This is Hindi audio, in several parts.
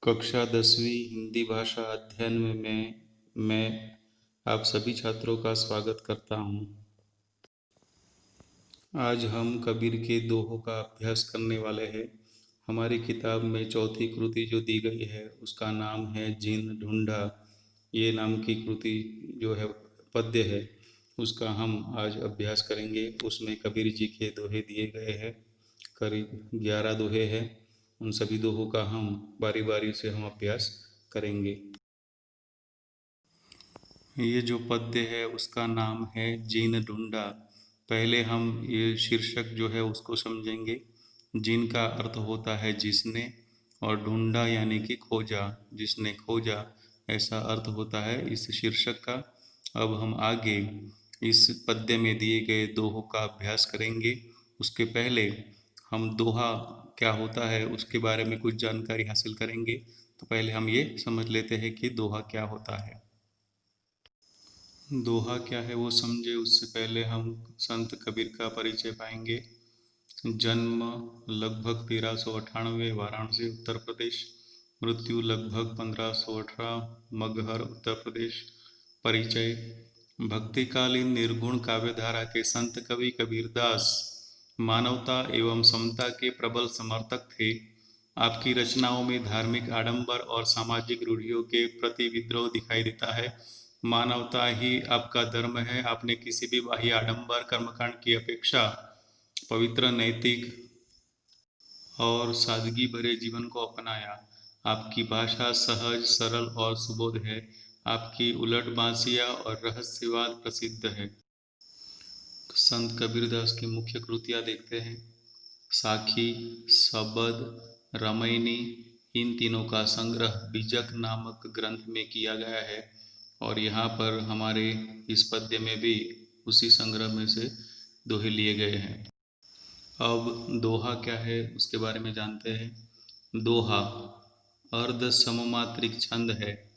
कक्षा 10वीं हिंदी भाषा अध्ययन में मैं आप सभी छात्रों का स्वागत करता हूँ। आज हम कबीर के दोहों का अभ्यास करने वाले हैं। हमारी किताब में चौथी कृति जो दी गई है उसका नाम है जीन ढूंढा। ये नाम की कृति जो है पद्य है उसका हम आज अभ्यास करेंगे। उसमें कबीर जी के दोहे दिए गए हैं, करीब 11 दोहे हैं। उन सभी दोहों का हम बारी बारी से हम अभ्यास करेंगे। ये जो पद्य है उसका नाम है जीन ढूंढा। पहले हम ये शीर्षक जो है उसको समझेंगे। जीन का अर्थ होता है जिसने, और ढूंढा यानी कि खोजा, जिसने खोजा, ऐसा अर्थ होता है इस शीर्षक का। अब हम आगे इस पद्य में दिए गए दोहों का अभ्यास करेंगे। उसके पहले हम दोहा क्या होता है उसके बारे में कुछ जानकारी हासिल करेंगे। तो पहले हम ये समझ लेते हैं कि दोहा क्या होता है। दोहा क्या है वो समझे उससे पहले हम संत कबीर का परिचय पाएंगे। जन्म लगभग 1398 वाराणसी उत्तर प्रदेश। मृत्यु लगभग 1518 मगहर उत्तर प्रदेश। परिचय। भक्तिकालीन निर्गुण काव्यधारा के संत कवि कबीरदास मानवता एवं समता के प्रबल समर्थक थे। आपकी रचनाओं में धार्मिक आडंबर और सामाजिक रूढ़ियों के प्रति विद्रोह दिखाई देता है। मानवता ही आपका धर्म है। आपने किसी भी बाह्य आडंबर कर्मकांड की अपेक्षा पवित्र, नैतिक और सादगी भरे जीवन को अपनाया। आपकी भाषा सहज, सरल और सुबोध है। आपकी उलट बांसिया और रहस्यवाद प्रसिद्ध है। संत कबीरदास की मुख्य कृतियां देखते हैं। साखी, सबद, रामायणी, इन तीनों का संग्रह बीजक नामक ग्रंथ में किया गया है। और यहाँ पर हमारे इस पद्य में भी उसी संग्रह में से दोहे लिए गए हैं। अब दोहा क्या है उसके बारे में जानते हैं। दोहा अर्ध सममात्रिक छंद है।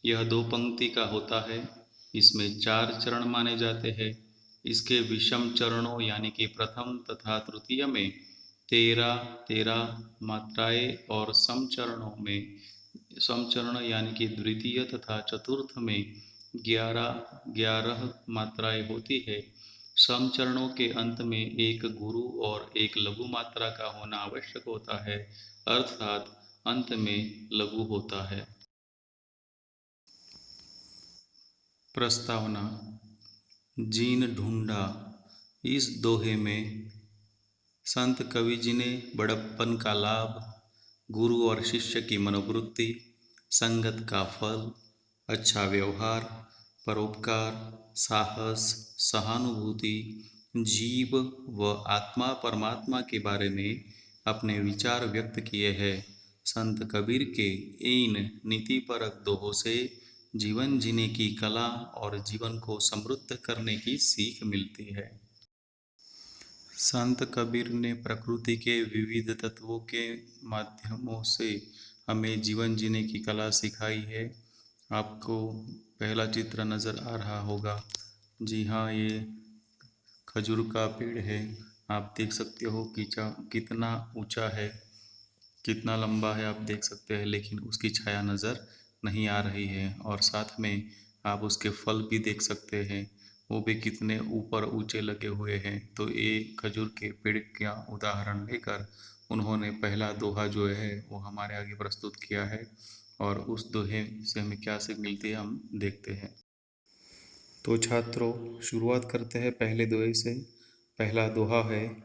यह 2 पंक्ति का होता है। इसमें 4 चरण माने जाते हैं। इसके विषम चरणों यानी कि प्रथम तथा तृतीय में 13 मात्राएं और समचरण यानी कि द्वितीय तथा चतुर्थ में 11 मात्राएं होती है। समचरणों के अंत में एक गुरु और एक लघु मात्रा का होना आवश्यक होता है, अर्थात अंत में लघु होता है। प्रस्तावना। जीन ढूंढा। इस दोहे में संत कवि जी ने बड़प्पन का लाभ, गुरु और शिष्य की मनोवृत्ति, संगत का फल, अच्छा व्यवहार, परोपकार, साहस, सहानुभूति, जीव व आत्मा परमात्मा के बारे में अपने विचार व्यक्त किए हैं। संत कबीर के इन नीतिपरक दोहों से जीवन जीने की कला और जीवन को समृद्ध करने की सीख मिलती है। संत कबीर ने प्रकृति के विविध तत्वों के माध्यमों से हमें जीवन जीने की कला सिखाई है। आपको पहला चित्र नज़र आ रहा होगा। जी हाँ, ये खजूर का पेड़ है। आप देख सकते हो कि कितना ऊंचा है, कितना लंबा है, आप देख सकते हैं, लेकिन उसकी छाया नज़र नहीं आ रही है। और साथ में आप उसके फल भी देख सकते हैं, वो भी कितने ऊपर ऊंचे लगे हुए हैं। तो ये खजूर के पेड़ का उदाहरण लेकर उन्होंने पहला दोहा जो है वो हमारे आगे प्रस्तुत किया है। और उस दोहे से हमें क्या सीख मिलती है हम देखते हैं। तो छात्रों, शुरुआत करते हैं पहले दोहे से। पहला दोहा है,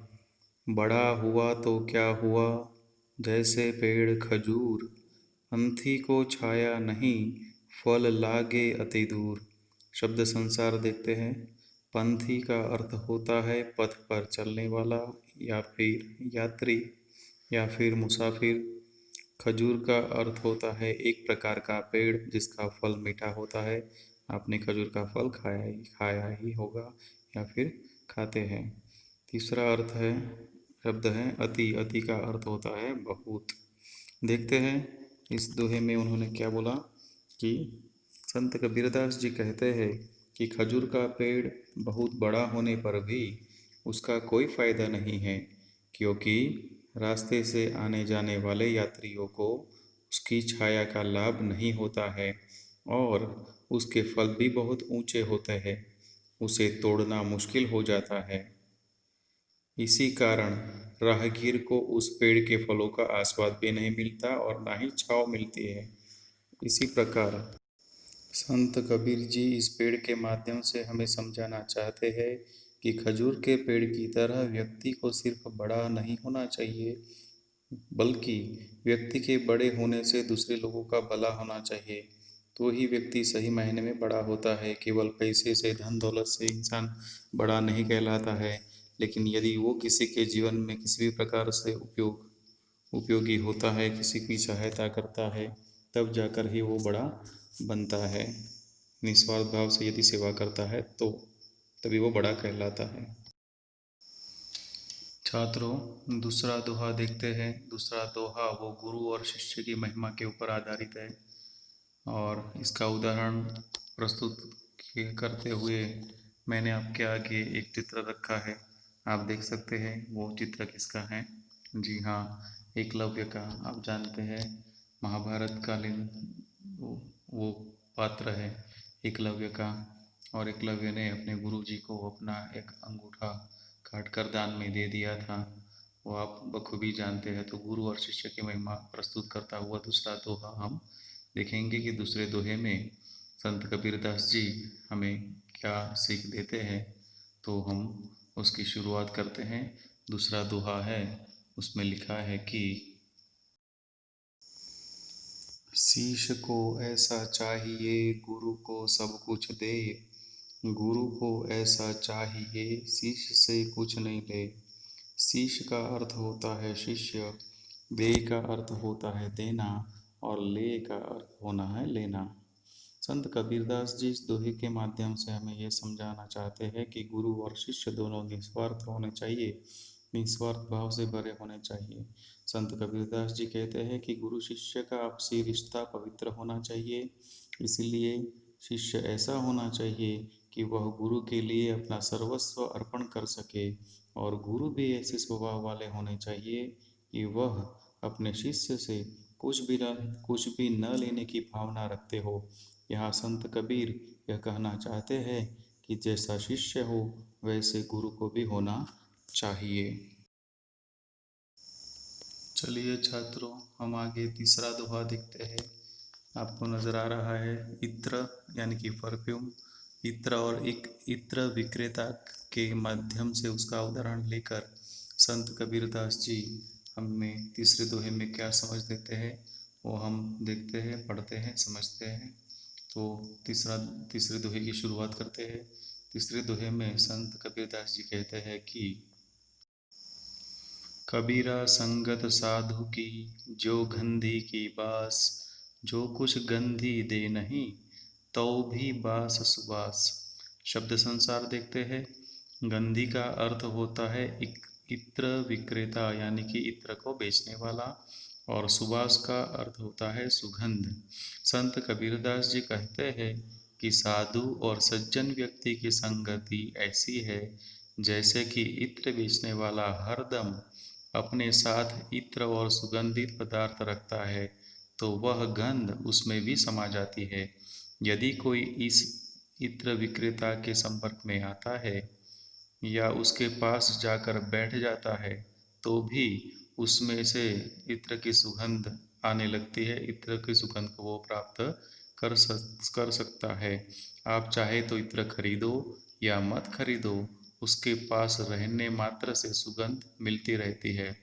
बड़ा हुआ तो क्या हुआ, जैसे पेड़ खजूर, पंथी को छाया नहीं, फल लागे अति दूर। शब्द संसार देखते हैं। पंथी का अर्थ होता है पथ पर चलने वाला या फिर यात्री या फिर मुसाफिर। खजूर का अर्थ होता है एक प्रकार का पेड़ जिसका फल मीठा होता है। आपने खजूर का फल खाया ही होगा या फिर खाते हैं। तीसरा अर्थ है, शब्द है अति। अति का अर्थ होता है बहुत। देखते हैं इस दोहे में उन्होंने क्या बोला कि संत कबीरदास जी कहते हैं कि खजूर का पेड़ बहुत बड़ा होने पर भी उसका कोई फायदा नहीं है, क्योंकि रास्ते से आने जाने वाले यात्रियों को उसकी छाया का लाभ नहीं होता है और उसके फल भी बहुत ऊंचे होते हैं। उसे तोड़ना मुश्किल हो जाता है। इसी कारण राहगीर को उस पेड़ के फलों का आस्वाद भी नहीं मिलता और ना ही छांव मिलती है। इसी प्रकार संत कबीर जी इस पेड़ के माध्यम से हमें समझाना चाहते हैं कि खजूर के पेड़ की तरह व्यक्ति को सिर्फ बड़ा नहीं होना चाहिए, बल्कि व्यक्ति के बड़े होने से दूसरे लोगों का भला होना चाहिए। तो ही व्यक्ति सही मायने में बड़ा होता है। केवल पैसे से, धन दौलत से इंसान बड़ा नहीं कहलाता है, लेकिन यदि वो किसी के जीवन में किसी भी प्रकार से उपयोगी होता है, किसी की सहायता करता है, तब जाकर ही वो बड़ा बनता है। निस्वार्थ भाव से यदि सेवा करता है तो तभी वो बड़ा कहलाता है। छात्रों, दूसरा दोहा देखते हैं। दूसरा दोहा वो गुरु और शिष्य की महिमा के ऊपर आधारित है और इसका उदाहरण प्रस्तुत करते हुए मैंने आपके आगे एक चित्र रखा है। आप देख सकते हैं वो चित्र किसका है। जी हाँ, एकलव्य का। आप जानते हैं महाभारत कालीन वो पात्र है एकलव्य का। और एकलव्य ने अपने गुरु जी को अपना एक अंगूठा काट कर दान में दे दिया था। वो आप बखूबी जानते हैं। तो गुरु और शिष्य की महिमा प्रस्तुत करता हुआ दूसरा दोहा हम देखेंगे कि दूसरे दोहे में संत कबीरदास जी हमें क्या सीख देते हैं। तो हम उसकी शुरुआत करते हैं। दूसरा दोहा है, उसमें लिखा है कि शीश को ऐसा चाहिए गुरु को सब कुछ दे, गुरु को ऐसा चाहिए शीश से कुछ नहीं ले। शीश का अर्थ होता है शिष्य, दे का अर्थ होता है देना और ले का अर्थ होना है लेना। संत कबीरदास जी इस दोहे के माध्यम से हमें यह समझाना चाहते हैं कि गुरु और शिष्य दोनों निस्वार्थ होने चाहिए, निस्वार्थ भाव से भरे होने चाहिए। संत कबीरदास जी कहते हैं कि गुरु शिष्य का आपसी रिश्ता पवित्र होना चाहिए। इसलिए शिष्य ऐसा होना चाहिए कि वह गुरु के लिए अपना सर्वस्व अर्पण कर सके और गुरु भी ऐसे स्वभाव वाले होने चाहिए कि वह अपने शिष्य से कुछ भी न लेने की भावना रखते हो। यहाँ संत कबीर यह कहना चाहते हैं कि जैसा शिष्य हो वैसे गुरु को भी होना चाहिए। चलिए छात्रों, हम आगे तीसरा दोहा देखते हैं। आपको नजर आ रहा है इत्र यानी कि परफ्यूम। इत्र और एक इत्र विक्रेता के माध्यम से उसका उदाहरण लेकर संत कबीरदास जी हमें तीसरे दोहे में क्या समझ देते हैं वो हम देखते हैं, पढ़ते हैं, समझते हैं। तो तीसरे दोहे की शुरुआत करते हैं। तीसरे दोहे में संत कबीरदास जी कहते हैं कि कबीरा संगत साधु की जो गंधी की बास, जो कुछ गंधी दे नहीं तो भी बास सुबास। शब्द संसार देखते हैं। गंधी का अर्थ होता है इत्र विक्रेता यानी कि इत्र को बेचने वाला और सुबास का अर्थ होता है सुगंध। संत कबीरदास जी कहते हैं कि साधु और सज्जन व्यक्ति की संगति ऐसी है जैसे कि इत्र बेचने वाला हरदम अपने साथ इत्र और सुगंधित पदार्थ रखता है तो वह गंध उसमें भी समा जाती है। यदि कोई इस इत्र विक्रेता के संपर्क में आता है या उसके पास जाकर बैठ जाता है तो भी उसमें से इत्र की सुगंध आने लगती है। इत्र की सुगंध को वो प्राप्त कर सकता है। आप चाहे तो इत्र खरीदो या मत खरीदो, उसके पास रहने मात्र से सुगंध मिलती रहती है।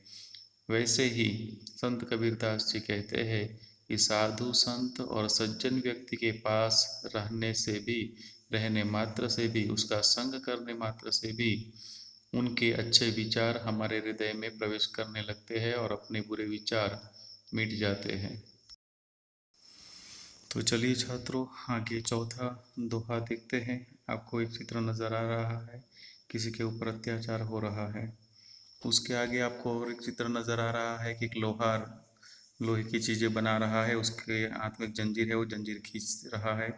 वैसे ही संत कबीरदास जी कहते हैं कि साधु संत और सज्जन व्यक्ति के पास रहने मात्र से भी, उसका संग करने मात्र से भी उनके अच्छे विचार हमारे हृदय में प्रवेश करने लगते हैं और अपने बुरे विचार मिट जाते हैं। तो चलिए छात्रों, आगे चौथा दोहा देखते हैं। आपको एक चित्र नजर आ रहा है, किसी के ऊपर अत्याचार हो रहा है। उसके आगे आपको और एक चित्र नजर आ रहा है कि एक लोहार लोहे की चीजें बना रहा है। उसके हाथ में एक जंजीर है, वो जंजीर खींच रहा है।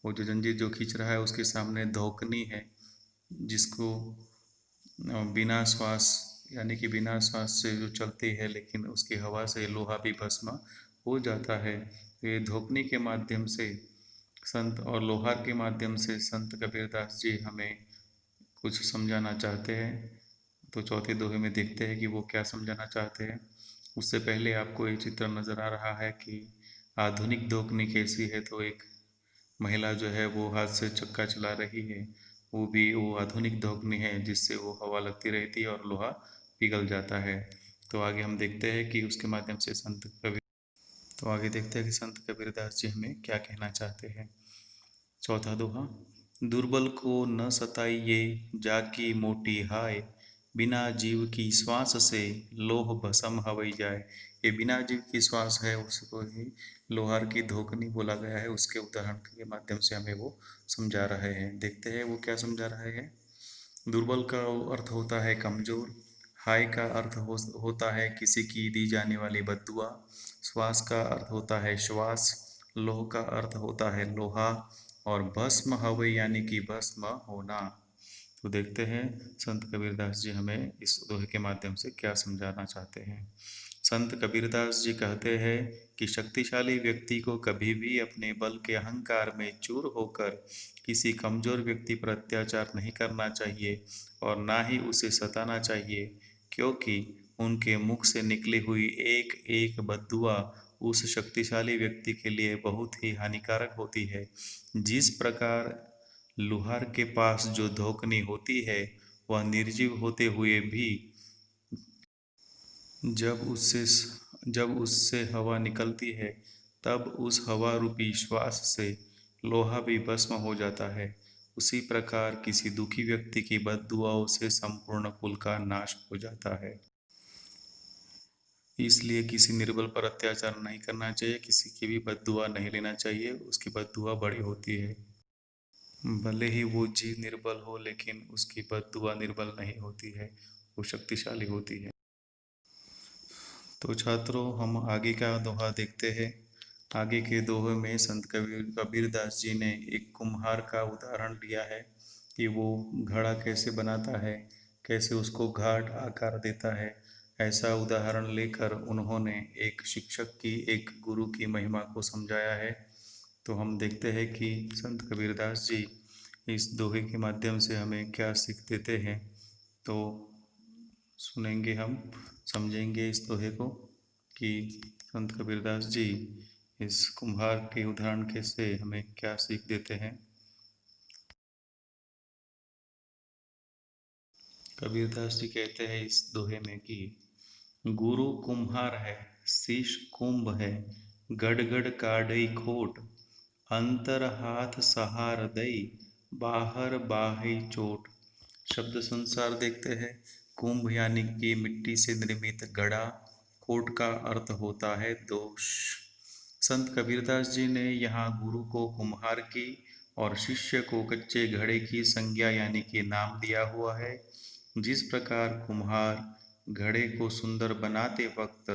वो जो जंजीर जो खींच रहा है उसके सामने धोकनी है जिसको बिना श्वास यानी कि बिना श्वास से जो चलती है, लेकिन उसकी हवा से लोहा भी भस्म हो जाता है। ये धोखनी के माध्यम से संत और लोहार के माध्यम से संत कबीरदास जी हमें कुछ समझाना चाहते हैं। तो चौथे दोहे में देखते हैं कि वो क्या समझाना चाहते हैं। उससे पहले आपको एक चित्र नज़र आ रहा है कि आधुनिक दोकनी कैसी है। तो एक महिला जो है वो हाथ से चक्का चला रही है, वो आधुनिक दोकनी है जिससे वो हवा लगती रहती है और लोहा पिघल जाता है। तो आगे हम देखते हैं कि उसके माध्यम से तो आगे देखते हैं कि संत कबीरदास जी हमें क्या कहना चाहते हैं। चौथा दोहा। दुर्बल को न सताइए जाकी मोटी हाय, बिना जीव की श्वास से लोह भस्म हवई जाए। ये बिना जीव की श्वास है उसको ही लोहार की धोकनी बोला गया है। उसके उदाहरण के माध्यम से हमें वो समझा रहे हैं। देखते हैं वो क्या समझा रहे हैं। दुर्बल का अर्थ होता है कमजोर। हाय का अर्थ होता है किसी की दी जाने वाली बद्दुआ। श्वास का अर्थ होता है श्वास। लोह का अर्थ होता है लोहा। और भस्म हवै यानी कि भस्म होना। तो देखते हैं संत कबीरदास जी हमें इस दोहे के माध्यम से क्या समझाना चाहते हैं। संत कबीरदास जी कहते हैं कि शक्तिशाली व्यक्ति को कभी भी अपने बल के अहंकार में चूर होकर किसी कमजोर व्यक्ति पर अत्याचार नहीं करना चाहिए और ना ही उसे सताना चाहिए, क्योंकि उनके मुख से निकली हुई एक एक बद्दुआ उस शक्तिशाली व्यक्ति के लिए बहुत ही हानिकारक होती है। जिस प्रकार लुहार के पास जो धोकनी होती है वह निर्जीव होते हुए भी जब उससे जब उससे हवा निकलती है तब उस हवा रूपी श्वास से लोहा भी भस्म हो जाता है। उसी प्रकार किसी दुखी व्यक्ति की बद्दुआओं से संपूर्ण कुल का नाश हो जाता है। इसलिए किसी निर्बल पर अत्याचार नहीं करना चाहिए, किसी की भी बद्दुआ नहीं लेना चाहिए। उसकी बद्दुआ बड़ी होती है। भले ही वो जीव निर्बल हो लेकिन उसकी बद्दुआ निर्बल नहीं होती है, वो शक्तिशाली होती है। तो छात्रों हम आगे का दोहा देखते हैं। आगे के दोहे में संत कबीरदास जी ने एक कुम्हार का उदाहरण दिया है कि वो घड़ा कैसे बनाता है, कैसे उसको घाट आकार देता है। ऐसा उदाहरण लेकर उन्होंने एक शिक्षक की, एक गुरु की महिमा को समझाया है। तो हम देखते हैं कि संत कबीरदास जी इस दोहे के माध्यम से हमें क्या सीख देते हैं। तो सुनेंगे हम, समझेंगे इस दोहे को कि संत कबीरदास जी इस कुम्हार के उदाहरण के से हमें क्या सीख देते हैं। कबीरदास जी कहते हैं इस दोहे में कि गुरु कुम्हार है, शीश कुंभ है, गड़गड़ काढ़ई खोट, अंतर हाथ सहार दई, बाहर बाही चोट। शब्द संसार देखते हैं। कुंभ यानी कि मिट्टी से निर्मित घड़ा, कोट का अर्थ होता है दोष। संत कबीरदास जी ने यहाँ गुरु को कुम्हार की और शिष्य को कच्चे घड़े की संज्ञा यानी कि नाम दिया हुआ है। जिस प्रकार कुम्हार घड़े को सुंदर बनाते वक्त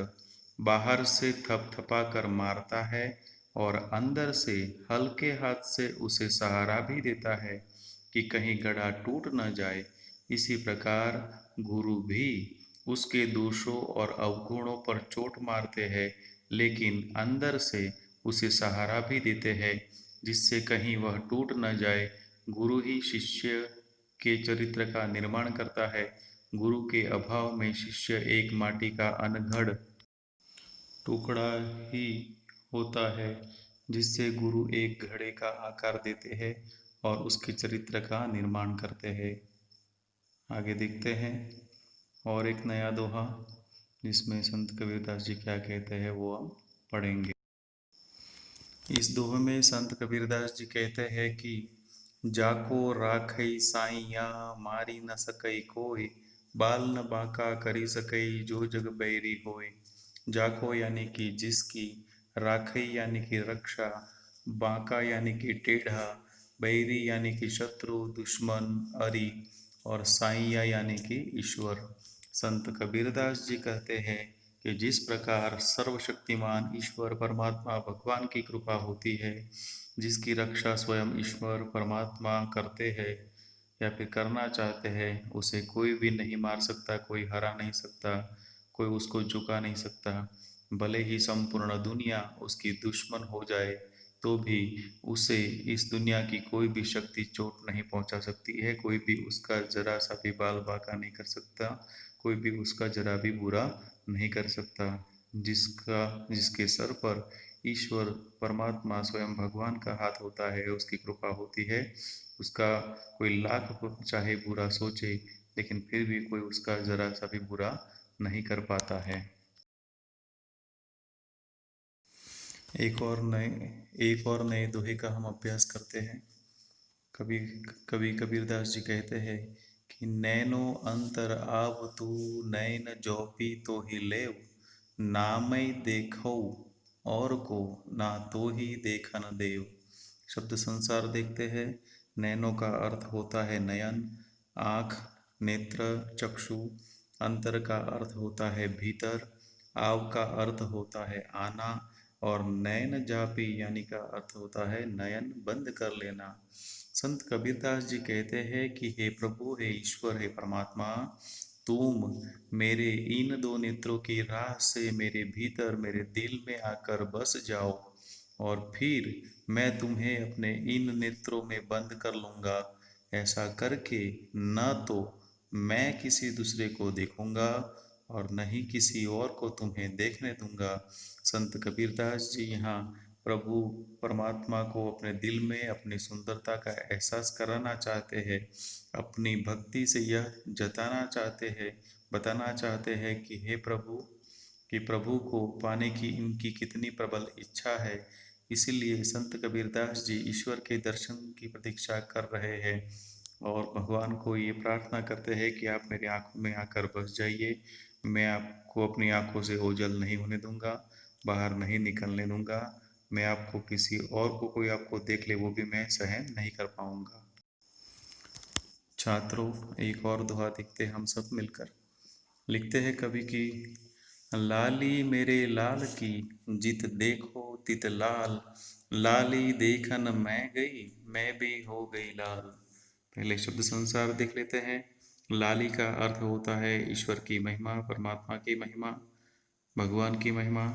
बाहर से थपथपा कर मारता है और अंदर से हल्के हाथ से उसे सहारा भी देता है कि कहीं घड़ा टूट न जाए, इसी प्रकार गुरु भी उसके दोषों और अवगुणों पर चोट मारते हैं, लेकिन अंदर से उसे सहारा भी देते हैं जिससे कहीं वह टूट न जाए। गुरु ही शिष्य के चरित्र का निर्माण करता है। गुरु के अभाव में शिष्य एक माटी का अनगढ़ टुकड़ा ही होता है, जिससे गुरु एक घड़े का आकार देते हैं और उसके चरित्र का निर्माण करते हैं। आगे देखते हैं और एक नया दोहा जिसमें संत कबीरदास जी क्या कहते हैं वो हम पढ़ेंगे। इस दोहे में संत कबीरदास जी कहते हैं कि जाको राखई साइया, मारी न सकई कोई, बाल न बांका करी सकई, जो जग बैरी होय। जाको यानी कि जिसकी, राखई यानी कि रक्षा, बांका यानी कि टेढ़ा, बैरी यानी कि शत्रु दुश्मन अरि, और साइया यानी कि ईश्वर। संत कबीरदास जी कहते हैं कि जिस प्रकार सर्वशक्तिमान ईश्वर परमात्मा भगवान की कृपा होती है, जिसकी रक्षा स्वयं ईश्वर परमात्मा करते हैं या फिर करना चाहते हैं, उसे कोई भी नहीं मार सकता, कोई हरा नहीं सकता, कोई उसको झुका नहीं सकता। भले ही संपूर्ण दुनिया उसकी दुश्मन हो जाए तो भी उसे इस दुनिया की कोई भी शक्ति चोट नहीं पहुंचा सकती है। कोई भी उसका जरा सा भी बाल बांका नहीं कर सकता, कोई भी उसका जरा भी बुरा नहीं कर सकता। जिसके सर पर ईश्वर परमात्मा स्वयं भगवान का हाथ होता है, उसकी कृपा होती है, उसका कोई लाख चाहे बुरा सोचे लेकिन फिर भी कोई उसका जरा सा भी बुरा नहीं कर पाता है। एक और नए दोहे का हम अभ्यास करते हैं। कभी कभी कबीरदास जी कहते हैं कि नैनो अंतर आव तू नैन जोपी तो ही लेव, नामय देखो और को ना तो ही देखन देव। शब्द संसार देखते हैं। नैनो का अर्थ होता है नयन, आँख, नेत्र, चक्षु। अंतर का अर्थ होता है भीतर। आव का अर्थ होता है आना। और नयन जापी यानी का अर्थ होता है नयन बंद कर लेना। संत कबीरदास जी कहते हैं कि हे प्रभु, हे ईश्वर, हे परमात्मा, तुम मेरे इन दो नेत्रों की राह से मेरे भीतर मेरे दिल में आकर बस जाओ और फिर मैं तुम्हें अपने इन नेत्रों में बंद कर लूंगा। ऐसा करके न तो मैं किसी दूसरे को देखूंगा और न ही किसी और को तुम्हें देखने दूंगा। संत कबीरदास जी यहाँ प्रभु परमात्मा को अपने दिल में अपनी सुंदरता का एहसास कराना चाहते हैं, अपनी भक्ति से यह जताना चाहते हैं, बताना चाहते हैं कि हे प्रभु, कि प्रभु को पाने की इनकी कितनी प्रबल इच्छा है। इसीलिए संत कबीरदास जी ईश्वर के दर्शन की प्रतीक्षा कर रहे हैं और भगवान को ये प्रार्थना करते हैं कि आप मेरी आंखों में आकर बस जाइए। मैं आपको अपनी आंखों से ओझल नहीं होने दूंगा, बाहर नहीं निकलने दूंगा। मैं आपको किसी और को कोई आपको देख ले वो भी मैं सहन नहीं कर पाऊंगा। छात्रों, एक और दोहा लिखते हम सब मिलकर। लिखते हैं कवि की, लाली मेरे लाल की जित देखो तित लाल, लाली देखन मैं गई मैं भी हो गई लाल। पहले शब्द संसार देख लेते हैं। लाली का अर्थ होता है ईश्वर की महिमा, परमात्मा की महिमा, भगवान की महिमा।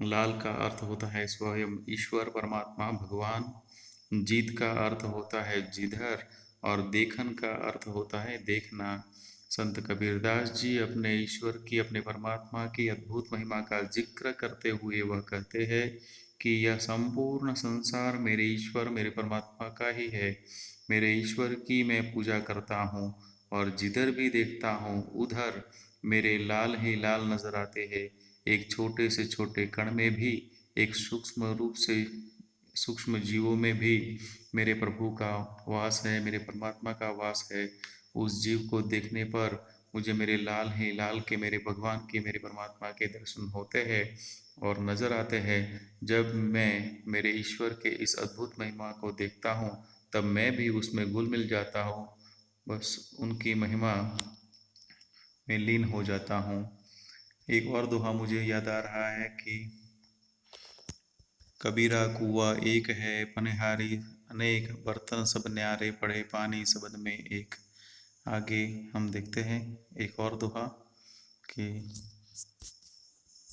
लाल का अर्थ होता है स्वयं ईश्वर परमात्मा भगवान। जीत का अर्थ होता है जिधर और देखन का अर्थ होता है देखना। संत कबीरदास जी अपने ईश्वर की, अपने परमात्मा की अद्भुत महिमा का जिक्र करते हुए वह कहते हैं कि यह संपूर्ण संसार मेरे ईश्वर, मेरे परमात्मा का ही है। मेरे ईश्वर की मैं पूजा करता हूँ और जिधर भी देखता हूँ उधर मेरे लाल ही लाल नजर आते हैं। एक छोटे से छोटे कण में भी, एक सूक्ष्म रूप से सूक्ष्म जीवों में भी मेरे प्रभु का वास है, मेरे परमात्मा का वास है। उस जीव को देखने पर मुझे मेरे लाल ही लाल के, मेरे भगवान के, मेरे परमात्मा के दर्शन होते हैं और नजर आते हैं। जब मैं मेरे ईश्वर के इस अद्भुत महिमा को देखता हूँ तब मैं भी उसमें घुल मिल जाता हूँ, बस उनकी महिमा में लीन हो जाता हूँ। एक और दोहा मुझे याद आ रहा है कि कबीरा कुआ एक है पनिहारी अनेक, बर्तन सब न्यारे पड़े पानी सबद में एक। आगे हम देखते हैं एक और दोहा कि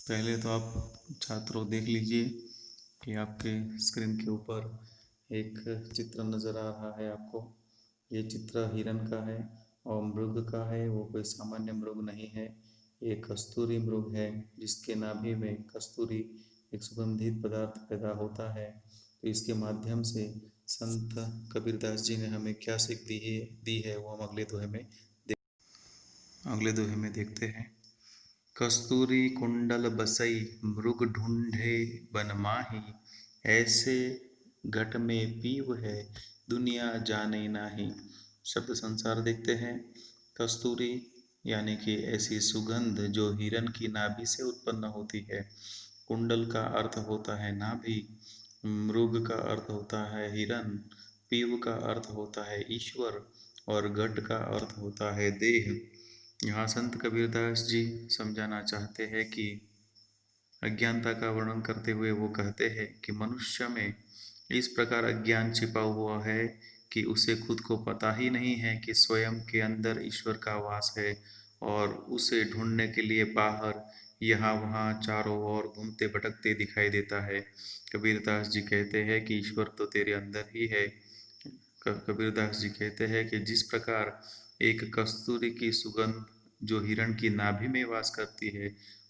पहले तो आप छात्रों देख लीजिए कि आपके स्क्रीन के ऊपर एक चित्र नज़र आ रहा है आपको। ये चित्र हिरन का है और मृग का है। वो कोई सामान्य मृग नहीं है, ये कस्तूरी मृग है जिसके नाभि में कस्तूरी एक सुगंधित पदार्थ पैदा होता है। तो इसके माध्यम से संत कबीरदास जी ने हमें क्या सीख दी है वो हम अगले दोहे में देखते हैं। कस्तूरी कुंडल बसई मृग ढूंढे बन माही, ऐसे घट में पीव है दुनिया जाने नाही। शब्द संसार देखते हैं। कस्तूरी यानी कि ऐसी सुगंध जो हिरन की नाभि से उत्पन्न होती है। कुंडल का अर्थ होता है नाभि, मृग का अर्थ होता है हिरन, पीव का अर्थ होता है ईश्वर और घट का अर्थ होता है देह। यहाँ संत कबीरदास जी समझाना चाहते हैं कि अज्ञानता का वर्णन करते हुए वो कहते हैं कि मनुष्य में इस प्रकार अज्ञान छिपा हुआ है कि उसे खुद को पता ही नहीं है कि स्वयं के अंदर ईश्वर का वास है और उसे ढूंढने के लिए बाहर यहाँ वहाँ चारों ओर घूमते भटकते दिखाई देता है। कबीरदास जी कहते हैं कि ईश्वर तो तेरे अंदर ही है। कबीरदास जी कहते हैं कि जिस प्रकार एक कस्तूरी की सुगंध जो हिरण की नाभि में वास करती है,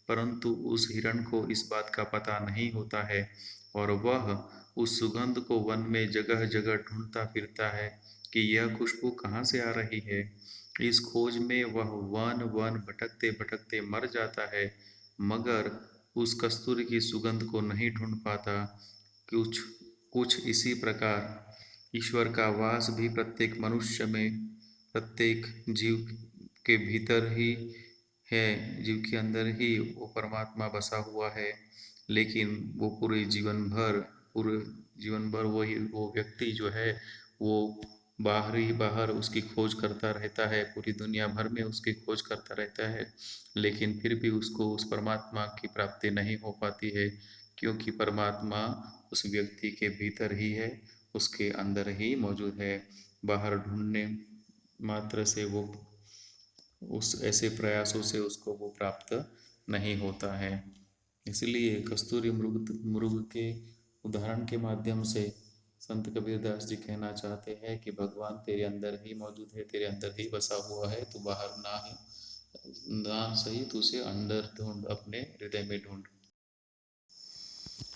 परंतु उस हिरण को इस बात का पता नहीं होता है और वह उस सुगंध को वन में जगह जगह ढूंढता फिरता है कि यह खुशबू कहाँ से आ रही है। इस खोज में वह वन वन भटकते भटकते मर जाता है, मगर उस कस्तूरी की सुगंध को नहीं ढूंढ पाता। कुछ कुछ इसी प्रकार ईश्वर का वास भी प्रत्येक मनुष्य में, प्रत्येक जीव के भीतर ही है। जीव के अंदर ही वो परमात्मा बसा हुआ है, लेकिन वो पूरे जीवन भर वो व्यक्ति जो है वो बाहर ही बाहर उसकी खोज करता रहता है, पूरी दुनिया भर में उसकी खोज करता रहता है, लेकिन फिर भी उसको उस परमात्मा की प्राप्ति नहीं हो पाती है, क्योंकि परमात्मा उस व्यक्ति के भीतर ही है, उसके अंदर ही मौजूद है। बाहर ढूंढने मात्र से वो उस ऐसे प्रयासों से उसको वो प्राप्त नहीं होता है। इसलिए कस्तूरी मृग मृग के उदाहरण के माध्यम से संत कबीरदास जी कहना चाहते हैं कि भगवान तेरे अंदर ही मौजूद है, तेरे अंदर ही बसा हुआ है, तू बाहर ना सही तू उसे अंदर ढूंढ, अपने हृदय में ढूंढ।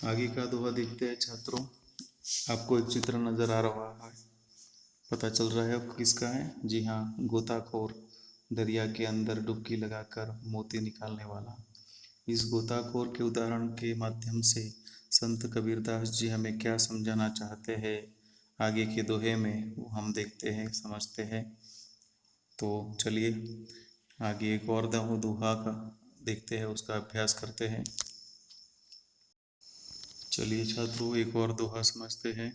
आगे का दोहा देखते हैं छात्रों। आपको एक चित्र नजर आ रहा है, पता चल रहा है किसका है? जी हाँ, गोताखोर, दरिया के अंदर डुबकी लगाकर मोती निकालने वाला। इस गोताखोर के उदाहरण के माध्यम से संत कबीरदास जी हमें क्या समझाना चाहते हैं, आगे के दोहे में वो हम देखते हैं, समझते हैं। तो चलिए आगे एक और दोहा का देखते हैं, उसका अभ्यास करते हैं। चलिए छात्रों एक और दोहा समझते हैं।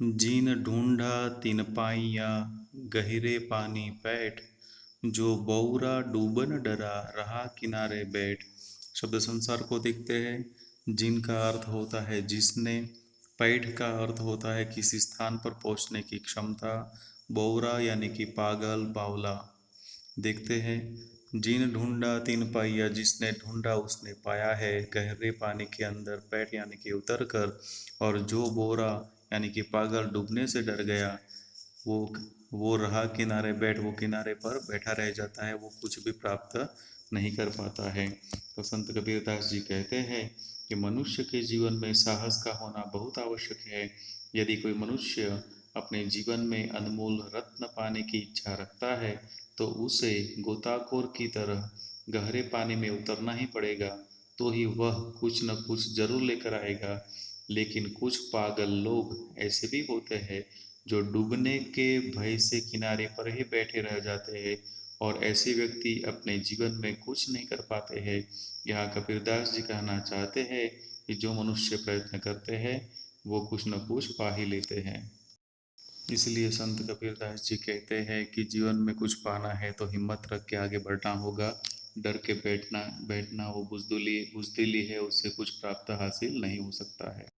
जीन ढूंढा तीन पाइया, गहरे पानी पैठ, जो बौरा डूबन डरा रहा किनारे बैठ। शब्द संसार को देखते हैं। जिन का अर्थ होता है जिसने, पैठ का अर्थ होता है किसी स्थान पर पहुंचने की क्षमता, बौरा यानी कि पागल बावला। देखते हैं। जिन ढूंढा तीन पाइया, जिसने ढूंढा उसने पाया है गहरे पानी के अंदर पैठ यानी कि उतर कर, और जो बोरा यानी कि पागल डूबने से डर गया, वो वो रहा किनारे बैठ, वो किनारे पर बैठा रह जाता है, वो कुछ भी प्राप्त नहीं कर पाता है। तो संत कबीरदास जी कहते हैं कि मनुष्य के जीवन में साहस का होना बहुत आवश्यक है। यदि कोई मनुष्य अपने जीवन में अनमोल रत्न पाने की इच्छा रखता है, तो उसे गोताखोर की तरह गहरे पानी में उतरना ही पड़ेगा, तो ही वह कुछ न कुछ जरूर लेकर आएगा। लेकिन कुछ पागल लोग ऐसे भी होते हैं जो डूबने के भय से किनारे पर ही बैठे रह जाते हैं, और ऐसे व्यक्ति अपने जीवन में कुछ नहीं कर पाते हैं। यहाँ कबीरदास जी कहना चाहते हैं कि जो मनुष्य प्रयत्न करते हैं वो कुछ न कुछ पा ही लेते हैं। इसलिए संत कबीरदास जी कहते हैं कि जीवन में कुछ पाना है तो हिम्मत रख के आगे बढ़ना होगा। डर के बैठना बैठना वो बुजदिली है, उससे कुछ प्राप्त हासिल नहीं हो सकता है।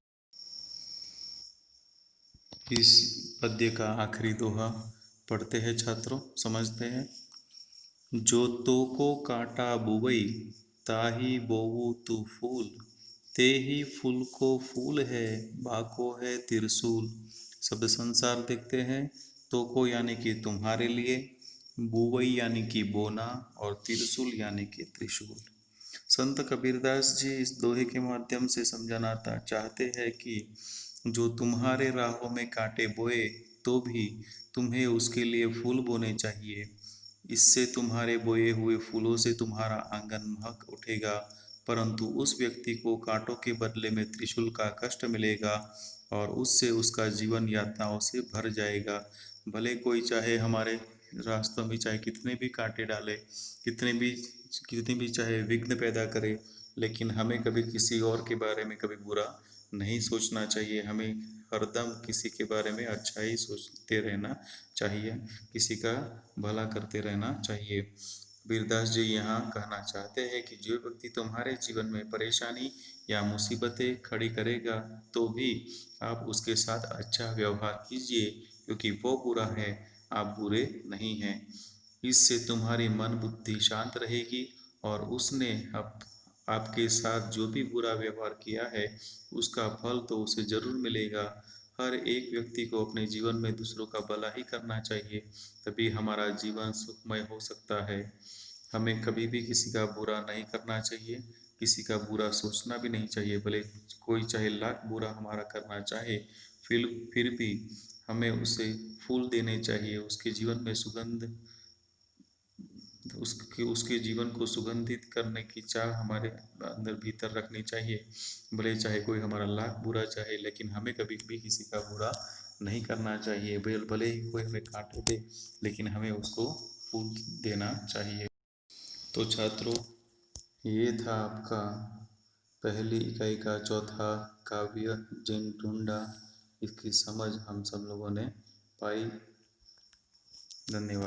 इस पद्य का आखिरी दोहा पढ़ते हैं छात्रों, समझते हैं। जो तो को काटा बुवई, ताही बोऊ तू फूल, ते ही फूल को फूल है, बाको है त्रिशूल। शब्द संसार देखते हैं। तो को यानी कि तुम्हारे लिए, बुवई यानी कि बोना, और त्रिशूल यानी कि त्रिशूल। संत कबीरदास जी इस दोहे के माध्यम से समझाना चाहते हैं कि जो तुम्हारे राहों में कांटे बोए तो भी तुम्हें उसके लिए फूल बोने चाहिए। इससे तुम्हारे बोए हुए फूलों से तुम्हारा आंगन महक उठेगा, परंतु उस व्यक्ति को कांटों के बदले में त्रिशूल का कष्ट मिलेगा और उससे उसका जीवन यातनाओं से भर जाएगा। भले कोई चाहे हमारे रास्तों में चाहे कितने भी कांटे डाले, कितनी भी चाहे विघ्न पैदा करे, लेकिन हमें कभी किसी और के बारे में कभी बुरा नहीं सोचना चाहिए। हमें हरदम किसी के बारे में अच्छा ही सोचते रहना चाहिए, किसी का भला करते रहना चाहिए। कबीरदास जी यहाँ कहना चाहते हैं कि जो व्यक्ति तुम्हारे जीवन में परेशानी या मुसीबतें खड़ी करेगा, तो भी आप उसके साथ अच्छा व्यवहार कीजिए, क्योंकि वो बुरा है, आप बुरे नहीं हैं। इससे तुम्हारी मन बुद्धि शांत रहेगी और उसने आपके साथ जो भी बुरा व्यवहार किया है उसका फल तो उसे जरूर मिलेगा। हर एक व्यक्ति को अपने जीवन में दूसरों का भला ही करना चाहिए, तभी हमारा जीवन सुखमय हो सकता है। हमें कभी भी किसी का बुरा नहीं करना चाहिए, किसी का बुरा सोचना भी नहीं चाहिए। भले कोई चाहे लाख बुरा हमारा करना चाहे, फिर भी हमें उसे फूल देने चाहिए, उसके जीवन में सुगंध, उसके उसके जीवन को सुगंधित करने की चाह हमारे अंदर भीतर रखनी चाहिए। भले चाहे कोई हमारा लाख बुरा चाहे, लेकिन हमें कभी भी किसी का बुरा नहीं करना चाहिए। भले ही कोई हमें काटे दे, लेकिन हमें उसको फूल देना चाहिए। तो छात्रों, ये था आपका पहली इकाई का चौथा काव्य जिन ढूंढा। इसकी समझ हम सब लोगों ने पाई। धन्यवाद।